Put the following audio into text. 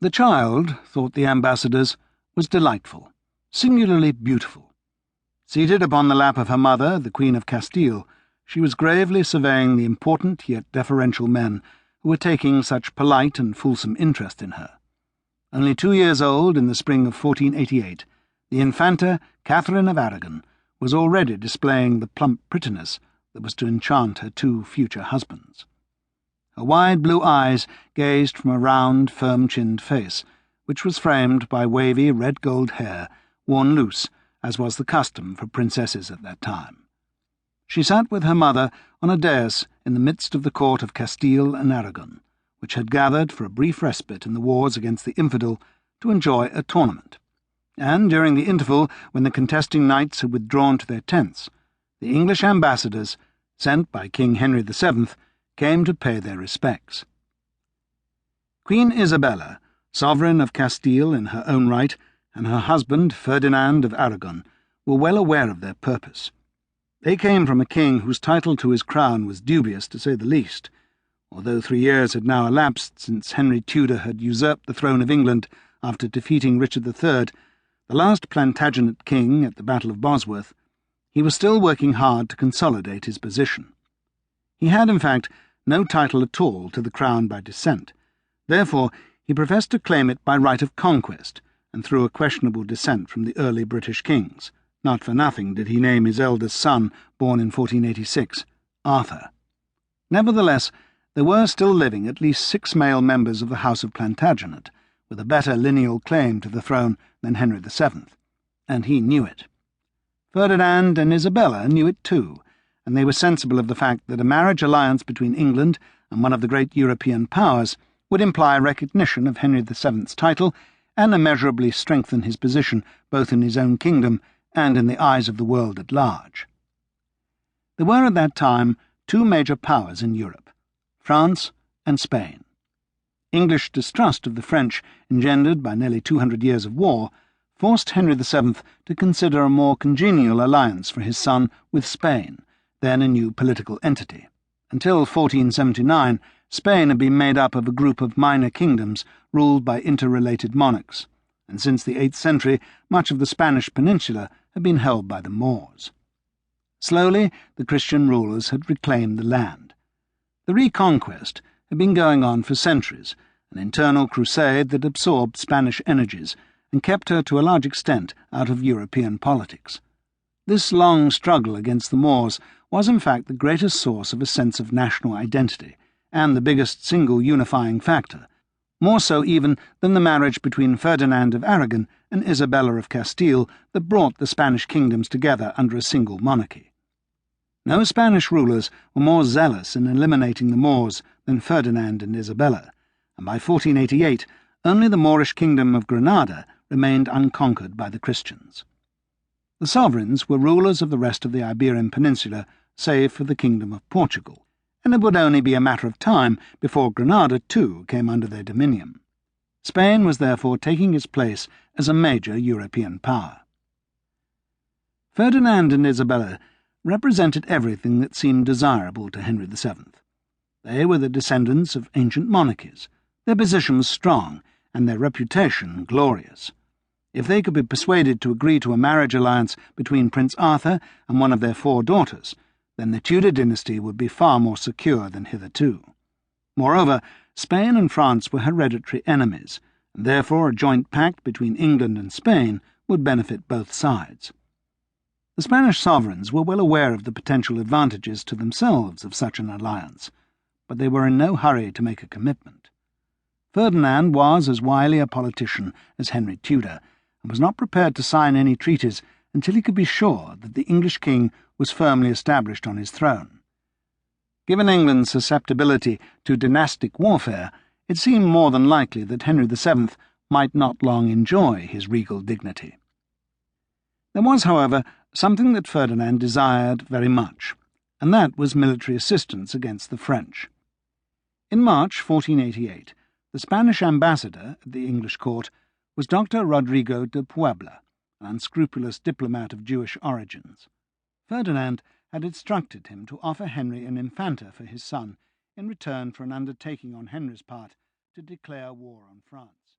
The child, thought the ambassadors, was delightful, singularly beautiful. Seated upon the lap of her mother, the Queen of Castile, she was gravely surveying the important yet deferential men who were taking such polite and fulsome interest in her. Only 2 years old in the spring of 1488, the Infanta Catherine of Aragon was already displaying the plump prettiness that was to enchant her 2 future husbands. Her wide blue eyes gazed from a round, firm-chinned face, which was framed by wavy red-gold hair worn loose, as was the custom for princesses at that time. She sat with her mother on a dais in the midst of the court of Castile and Aragon, which had gathered for a brief respite in the wars against the infidel to enjoy a tournament, and during the interval when the contesting knights had withdrawn to their tents, the English ambassadors, sent by King Henry VII, came to pay their respects. Queen Isabella, sovereign of Castile in her own right, and her husband, Ferdinand of Aragon, were well aware of their purpose. They came from a king whose title to his crown was dubious, to say the least. Although 3 years had now elapsed since Henry Tudor had usurped the throne of England after defeating Richard III, the last Plantagenet king at the Battle of Bosworth, he was still working hard to consolidate his position. He had, in fact, no title at all to the crown by descent. Therefore, he professed to claim it by right of conquest, and through a questionable descent from the early British kings. Not for nothing did he name his eldest son, born in 1486, Arthur. Nevertheless, there were still living at least 6 male members of the House of Plantagenet, with a better lineal claim to the throne than Henry VII, and he knew it. Ferdinand and Isabella knew it too, and they were sensible of the fact that a marriage alliance between England and one of the great European powers would imply recognition of Henry VII's title and immeasurably strengthen his position both in his own kingdom and in the eyes of the world at large. There were at that time 2 major powers in Europe, France and Spain. English distrust of the French, engendered by nearly 200 years of war, forced Henry VII to consider a more congenial alliance for his son with Spain, then a new political entity. Until 1479, Spain had been made up of a group of minor kingdoms ruled by interrelated monarchs, and since the 8th century much of the Spanish peninsula had been held by the Moors. Slowly, the Christian rulers had reclaimed the land. The reconquest had been going on for centuries, an internal crusade that absorbed Spanish energies and kept her to a large extent out of European politics. This long struggle against the Moors was in fact the greatest source of a sense of national identity, and the biggest single unifying factor, more so even than the marriage between Ferdinand of Aragon and Isabella of Castile that brought the Spanish kingdoms together under a single monarchy. No Spanish rulers were more zealous in eliminating the Moors than Ferdinand and Isabella, and by 1488 only the Moorish kingdom of Granada remained unconquered by the Christians. The sovereigns were rulers of the rest of the Iberian Peninsula, save for the kingdom of Portugal, and it would only be a matter of time before Granada too came under their dominion. Spain was therefore taking its place as a major European power. Ferdinand and Isabella represented everything that seemed desirable to Henry VII. They were the descendants of ancient monarchies. Their position was strong, and their reputation glorious. If they could be persuaded to agree to a marriage alliance between Prince Arthur and one of their 4 daughters, then the Tudor dynasty would be far more secure than hitherto. Moreover, Spain and France were hereditary enemies, and therefore a joint pact between England and Spain would benefit both sides. The Spanish sovereigns were well aware of the potential advantages to themselves of such an alliance, but they were in no hurry to make a commitment. Ferdinand was as wily a politician as Henry Tudor, and was not prepared to sign any treaties until he could be sure that the English king was firmly established on his throne. Given England's susceptibility to dynastic warfare, it seemed more than likely that Henry VII might not long enjoy his regal dignity. There was, however, something that Ferdinand desired very much, and that was military assistance against the French. In March 1488, the Spanish ambassador at the English court was Dr. Rodrigo de Prebble, an unscrupulous diplomat of Jewish origins. Ferdinand had instructed him to offer Henry an infanta for his son in return for an undertaking on Henry's part to declare war on France.